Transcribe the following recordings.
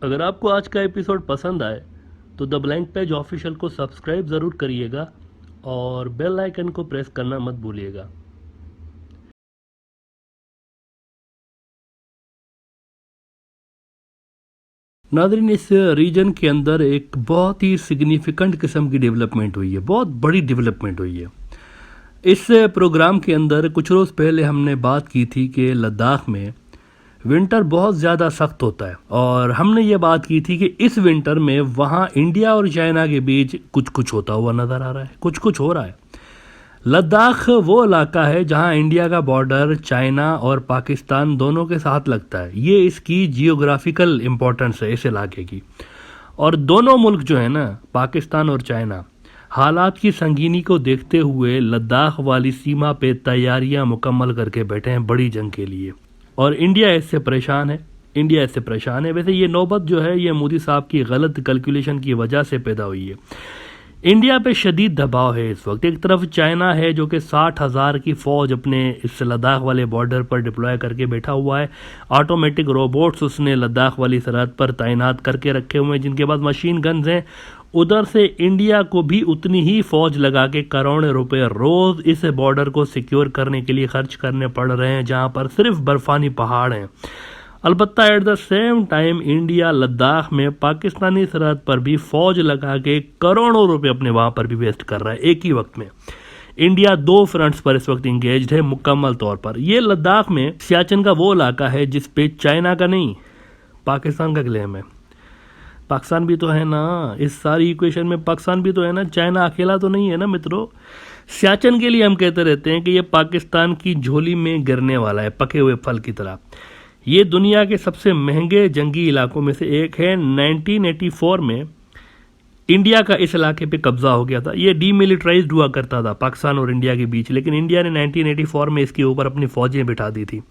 अगर आपको आज का एपिसोड पसंद आए तो द ब्लैंक पेज ऑफिशियल को सब्सक्राइब ज़रूर करिएगा और बेल आइकन को प्रेस करना मत भूलिएगा। नादरीन, इस रीजन के अंदर एक बहुत ही सिग्निफिकेंट किस्म की डेवलपमेंट हुई है, बहुत बड़ी डेवलपमेंट हुई है। इस प्रोग्राम के अंदर कुछ रोज़ पहले हमने बात की थी कि लद्दाख में विंटर बहुत ज़्यादा सख्त होता है और हमने ये बात की थी कि इस विंटर में वहाँ इंडिया और चाइना के बीच कुछ कुछ होता हुआ नज़र आ रहा है, कुछ कुछ हो रहा है। लद्दाख वो इलाका है जहाँ इंडिया का बॉर्डर चाइना और पाकिस्तान दोनों के साथ लगता है। ये इसकी जियोग्राफिकल इम्पोर्टेंस है इस इलाके की। और दोनों मुल्क जो है ना, पाकिस्तान और चाइना, हालात की संगीनी को देखते हुए लद्दाख वाली सीमा पे तैयारियां मुकम्मल करके बैठे हैं बड़ी जंग के लिए। और इंडिया इससे परेशान है, इंडिया इससे परेशान है। वैसे ये नौबत जो है ये मोदी साहब की गलत कैलकुलेशन की वजह से पैदा हुई है। इंडिया पे शदीद दबाव है इस वक्त। एक तरफ चाइना है जो कि 60,000 की फ़ौज अपने इस लद्दाख वाले बॉर्डर पर डिप्लॉय करके बैठा हुआ है। ऑटोमेटिक रोबोट्स उसने लद्दाख वाली सरहद पर तैनात करके रखे हुए हैं जिनके पास मशीन गन्स हैं। उधर से इंडिया को भी उतनी ही फ़ौज लगा के करोड़ों रुपए रोज़ इस बॉर्डर को सिक्योर करने के लिए खर्च करने पड़ रहे हैं जहां पर सिर्फ बर्फानी पहाड़ हैं। अलबत्ता at the same time India Ladakh में पाकिस्तानी सरहद पर भी फौज लगा के करोड़ों रुपए अपने वहां पर भी वेस्ट कर रहा है एक ही वक्त में। इंडिया दो फ्रंट्स पर इस वक्त इंगेज्ड है मुकम्मल तौर पर। यह लद्दाख में सियाचिन का वो इलाका है जिस पे चाइना का नहीं पाकिस्तान का क्लेम है। पाकिस्तान भी तो है ना इस सारी इक्वेशन में, पाकिस्तान भी तो है ना, चाइना अकेला तो नहीं है ना मित्रों। सियाचिन के लिए हम कहते रहते हैं कि ये पाकिस्तान की झोली में गिरने वाला है पके हुए फल की तरह। ये दुनिया के सबसे महंगे जंगी इलाकों में से एक है। 1984 में इंडिया का इस इलाके पे कब्जा हो गया था। ये डीमिलिटराइज्ड हुआ करता था पाकिस्तान और इंडिया के बीच, लेकिन इंडिया ने 1984 में इसके ऊपर अपनी फौजें बिठा दी थी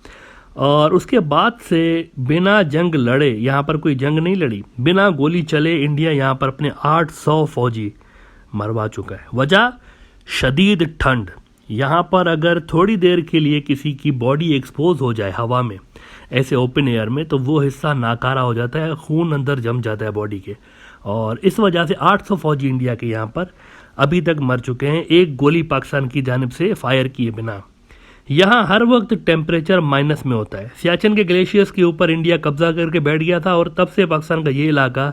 और उसके बाद से बिना जंग लड़े, यहाँ पर कोई जंग नहीं लड़ी, बिना गोली चले इंडिया यहाँ पर अपने 800 फौजी मरवा चुका है। वजह शदीद ठंड। यहाँ पर अगर थोड़ी देर के लिए किसी की बॉडी एक्सपोज हो जाए हवा में, ऐसे ओपन एयर में, तो वो हिस्सा नाकारा हो जाता है, खून अंदर जम जाता है बॉडी के। और इस वजह से 800 फौजी इंडिया के यहाँ पर अभी तक मर चुके हैं एक गोली पाकिस्तान की जानिब से फायर किए बिना। यहाँ हर वक्त टेम्परेचर माइनस में होता है। सियाचिन के ग्लेशियर्स के ऊपर इंडिया कब्जा करके बैठ गया था और तब से पाकिस्तान का ये इलाका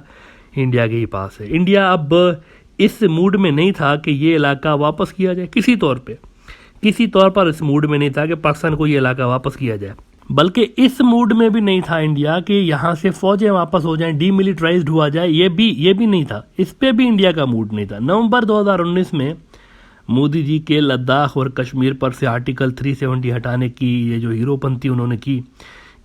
इंडिया के ही पास है। इंडिया अब इस मूड में नहीं था कि ये इलाका वापस किया जाए, किसी तौर पर इस मूड में नहीं था कि पाकिस्तान को ये इलाका वापस किया जाए, बल्कि इस मूड में भी नहीं था इंडिया कि यहाँ से फौजें वापस हो जाएं, डीमिलिटराइज्ड हुआ जाए। ये भी नहीं था, इस पे भी इंडिया का मूड नहीं था। नवंबर 2019 में मोदी जी के लद्दाख और कश्मीर पर से आर्टिकल 370 हटाने की ये जो हीरोपंती उन्होंने की,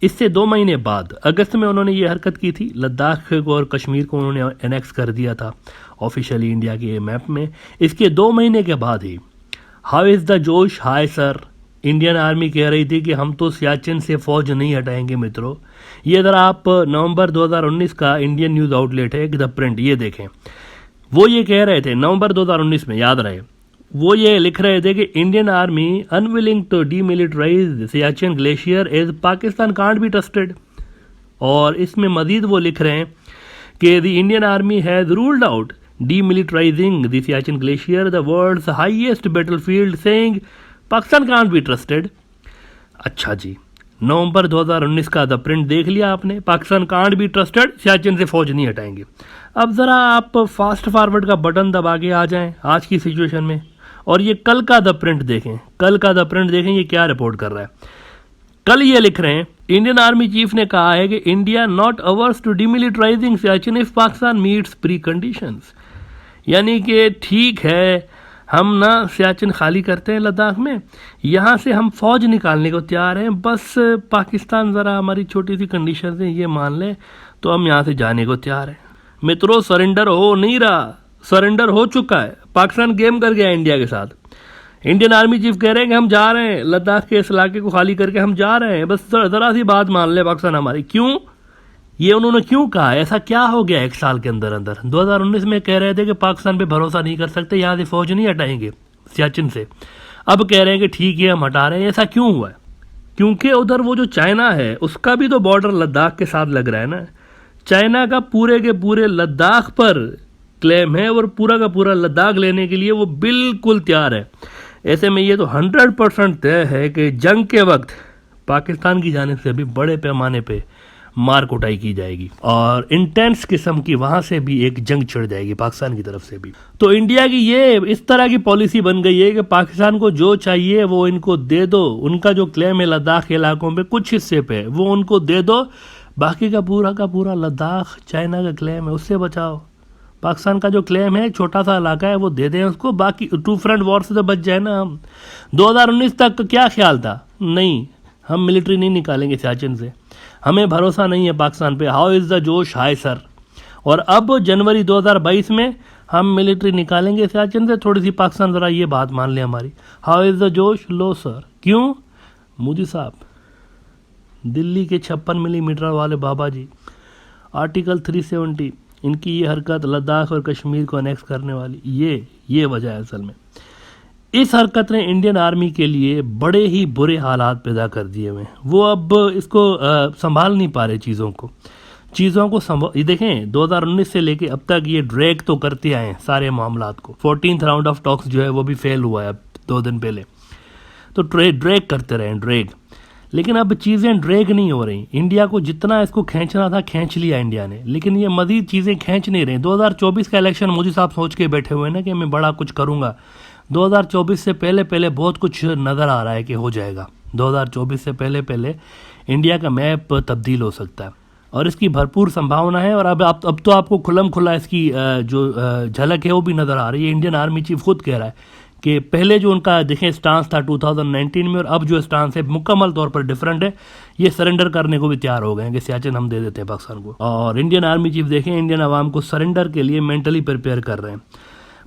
इससे 2 महीने बाद अगस्त में उन्होंने ये हरकत की थी। लद्दाख को और कश्मीर को उन्होंने एनेक्स कर दिया था ऑफिशियली इंडिया के मैप में। इसके 2 महीने के बाद ही हाउ इज़ द जोश हाय सर, इंडियन आर्मी कह रही थी कि हम तो सियाचिन से फौज नहीं हटाएंगे मित्रों। ये ज़रा आप नवंबर 2019 का इंडियन न्यूज़ आउटलेट है द प्रिंट, ये देखें। वो ये कह रहे थे नवंबर 2019 में, याद रहे, वो ये लिख रहे थे कि Indian army unwilling to demilitarise Siachen glacier as Pakistan can't be trusted. और इसमें मजीद वो लिख रहे हैं कि the Indian army has ruled out demilitarising the Siachen glacier, the world's highest battlefield, saying Pakistan can't be trusted. अच्छा जी, नवंबर 2019 का द प्रिंट देख लिया आपने, Pakistan can't be trusted, Siachen से फौज नहीं हटाएंगे। अब ज़रा आप फास्ट फॉरवर्ड का बटन दबा के आ जाएं आज की सिचुएशन में और ये कल का द प्रिंट देखें। ये क्या रिपोर्ट कर रहा है। कल ये लिख रहे हैं, इंडियन आर्मी चीफ ने कहा है कि India not averse to demilitarising Siachen if Pakistan meets preconditions. यानी कि ठीक है, हम ना सियाचिन खाली करते हैं लद्दाख में, यहाँ से हम फौज निकालने को तैयार हैं, बस पाकिस्तान ज़रा हमारी छोटी सी कंडीशन है ये मान ले तो हम यहाँ से जाने को तैयार हैं। मित्रों, सरेंडर हो नहीं रहा, सरेंडर हो चुका है। पाकिस्तान गेम कर गया इंडिया के साथ। इंडियन आर्मी चीफ कह रहे हैं कि हम जा रहे हैं लद्दाख के इस इलाके को खाली करके हम जा रहे हैं, बस ज़रा सी बात मान ले पाकिस्तान हमारी। क्यों ये उन्होंने क्यों कहा, ऐसा क्या हो गया एक साल के अंदर अंदर। 2019 में कह रहे थे कि पाकिस्तान पे भरोसा नहीं कर सकते, यहाँ से फौज नहीं हटाएंगे सियाचिन से, अब कह रहे हैं कि ठीक है हम हटा रहे हैं। ऐसा क्यों हुआ है? क्योंकि उधर वो जो चाइना है उसका भी तो बॉर्डर लद्दाख के साथ लग रहा है ना। चाइना का पूरे के पूरे लद्दाख पर क्लेम है और पूरा का पूरा लद्दाख लेने के लिए वो बिल्कुल तैयार है। ऐसे में ये तो 100% तय है कि जंग के वक्त पाकिस्तान की जानिब से भी बड़े पैमाने पे मार कुटाई की जाएगी और इंटेंस किस्म की वहां से भी एक जंग छिड़ जाएगी पाकिस्तान की तरफ से भी। तो इंडिया की ये इस तरह की पॉलिसी बन गई है कि पाकिस्तान को जो चाहिए वो इनको दे दो। उनका जो क्लेम है लद्दाख के इलाकों पे कुछ हिस्से पे वो उनको दे दो, बाकी का पूरा लद्दाख चाइना का क्लेम है उससे बचाओ। पाकिस्तान का जो क्लेम है छोटा सा इलाका है वो दे दें उसको, बाकी टू फ्रंट वॉर से तो बच जाए ना हम। 2019 तक क्या ख्याल था, नहीं हम मिलिट्री नहीं निकालेंगे सियाचिन से, हमें भरोसा नहीं है पाकिस्तान पे। हाउ इज़ द जोश हाय सर। और अब जनवरी 2022 में हम मिलिट्री निकालेंगे सियाचिन से, थोड़ी सी पाकिस्तान ज़रा ये बात मान ले हमारी। हाउ इज़ द जोश लो सर। क्यों? मोदी साहब, दिल्ली के 56 मिलीमीटर वाले बाबा जी, आर्टिकल 370, इनकी ये हरकत लद्दाख और कश्मीर को अनेक्स करने वाली, ये वजह है असल में। इस हरकत ने इंडियन आर्मी के लिए बड़े ही बुरे हालात पैदा कर दिए हुए हैं। वो अब इसको संभाल नहीं पा रहे चीज़ों को ये देखें 2019 से लेके अब तक ये ड्रैग तो करते आए हैं सारे मामलात को। 14th राउंड ऑफ टॉक्स जो है वो भी फेल हुआ है अब 2 दिन पहले। तो ड्रैग करते रहे, लेकिन अब चीज़ें ड्रैग नहीं हो रही। इंडिया को जितना इसको खींचना था खींच लिया इंडिया ने, लेकिन ये मज़ीद चीज़ें खींच नहीं रही। 2024 का इलेक्शन मोदी साहब सोच के बैठे हुए हैं ना कि मैं बड़ा कुछ करूँगा। 2024 से पहले बहुत कुछ नज़र आ रहा है कि हो जाएगा। 2024 से पहले इंडिया का मैप तब्दील हो सकता है और इसकी भरपूर संभावना है। और अब तो आपको खुल्लम खुल्ला इसकी जो झलक है वो भी नज़र आ रही है। इंडियन आर्मी चीफ खुद कह रहा है कि पहले जो उनका देखें स्टांस था 2019 में और अब जो स्टांस है मुकम्मल तौर पर डिफरेंट है। ये सरेंडर करने को भी तैयार हो गए हैं कि सियाचिन हम दे देते हैं पाकिस्तान को। और इंडियन आर्मी चीफ देखें इंडियन आवाम को सरेंडर के लिए मेंटली प्रिपेयर कर रहे हैं।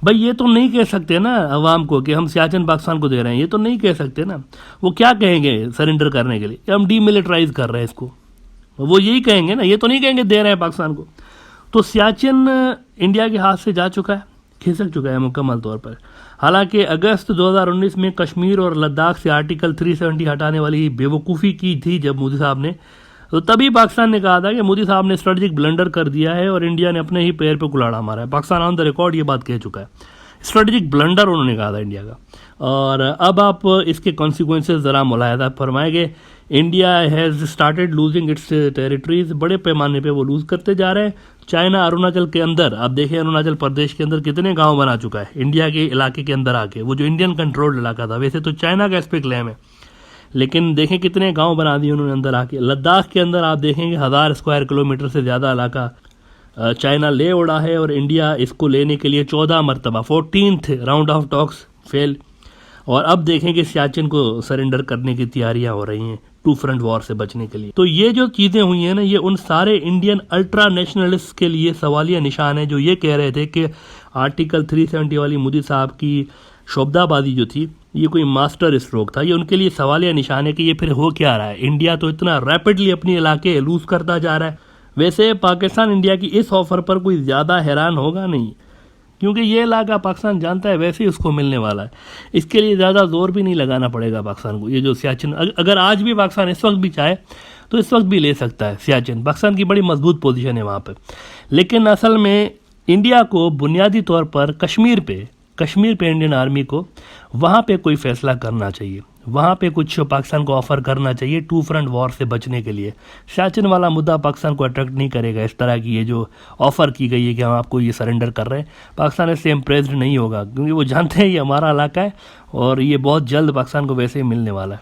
भाई ये तो नहीं कह सकते ना अवाम को कि हम सियाचिन पाकिस्तान को दे रहे हैं, ये तो नहीं कह सकते ना। वो क्या कहेंगे सरेंडर करने के लिए कि हम डीमिलिटराइज कर रहे हैं इसको, वो यही कहेंगे ना, ये तो नहीं कहेंगे दे रहे हैं पाकिस्तान को। तो सियाचिन इंडिया के हाथ से जा चुका है, खिसक चुका है मुकम्मल तौर पर। हालांकि अगस्त 2019 में कश्मीर और लद्दाख से आर्टिकल 370 हटाने वाली बेवकूफ़ी की थी जब मोदी साहब ने, तो तभी पाकिस्तान ने कहा था कि मोदी साहब ने स्ट्रेटजिक ब्लंडर कर दिया है और इंडिया ने अपने ही पैर पे कुल्हाड़ा मारा है। पाकिस्तान ऑन द रिकॉर्ड ये बात कह चुका है, स्ट्रेटजिक ब्लंडर उन्होंने कहा था इंडिया का। और अब आप इसके कॉन्सिक्वेंसेस ज़रा मुलाहिजा फरमाएंगे। India has started losing its territories, बड़े पैमाने पे वो लूज़ करते जा रहे हैं। चाइना अरुणाचल के अंदर, आप देखें अरुणाचल प्रदेश के अंदर कितने गांव बना चुका है इंडिया के इलाके के अंदर आके, वो जो इंडियन कंट्रोल्ड इलाका था। वैसे तो चाइना का इस पर क्लेम है, लेकिन देखें कितने गांव बना दिए उन्होंने अंदर आके। लद्दाख के अंदर आप देखेंगे 1000 स्क्वायर किलोमीटर से ज़्यादा इलाका चाइना ले उड़ा है और इंडिया इसको लेने के लिए 14 मरतबा 14th round of talks fail. और अब देखें कि सियाचिन को सरेंडर करने की तैयारियां हो रही हैं टू फ्रंट वॉर से बचने के लिए। तो ये जो चीज़ें हुई हैं ना, ये उन सारे इंडियन अल्ट्रा नेशनलिस्ट के लिए सवालिया निशान है जो ये कह रहे थे कि आर्टिकल 370 वाली मोदी साहब की शोबदाबाजी जो थी ये कोई मास्टर स्ट्रोक था। ये उनके लिए सवालिया निशान है कि ये फिर हो क्या रहा है। इंडिया तो इतना रैपिडली अपने इलाके लूज करता जा रहा है। वैसे पाकिस्तान इंडिया की इस ऑफर पर कोई ज़्यादा हैरान होगा नहीं, क्योंकि ये इलाका पाकिस्तान जानता है वैसे ही उसको मिलने वाला है। इसके लिए ज़्यादा जोर भी नहीं लगाना पड़ेगा पाकिस्तान को। ये जो सियाचिन, अगर आज भी पाकिस्तान इस वक्त भी चाहे तो इस वक्त भी ले सकता है सियाचिन। पाकिस्तान की बड़ी मजबूत पोजीशन है वहाँ पर। लेकिन असल में इंडिया को बुनियादी तौर पर कश्मीर पे इंडियन आर्मी को वहाँ पे कोई फैसला करना चाहिए, वहाँ पे कुछ पाकिस्तान को ऑफ़र करना चाहिए टू फ्रंट वॉर से बचने के लिए। सियाचिन वाला मुद्दा पाकिस्तान को अट्रैक्ट नहीं करेगा। इस तरह की ये जो ऑफ़र की गई है कि हम आपको ये सरेंडर कर रहे हैं, पाकिस्तान इससे इम्प्रेस्ड नहीं होगा, क्योंकि वो जानते हैं ये हमारा इलाका है और ये बहुत जल्द पाकिस्तान को वैसे ही मिलने वाला है।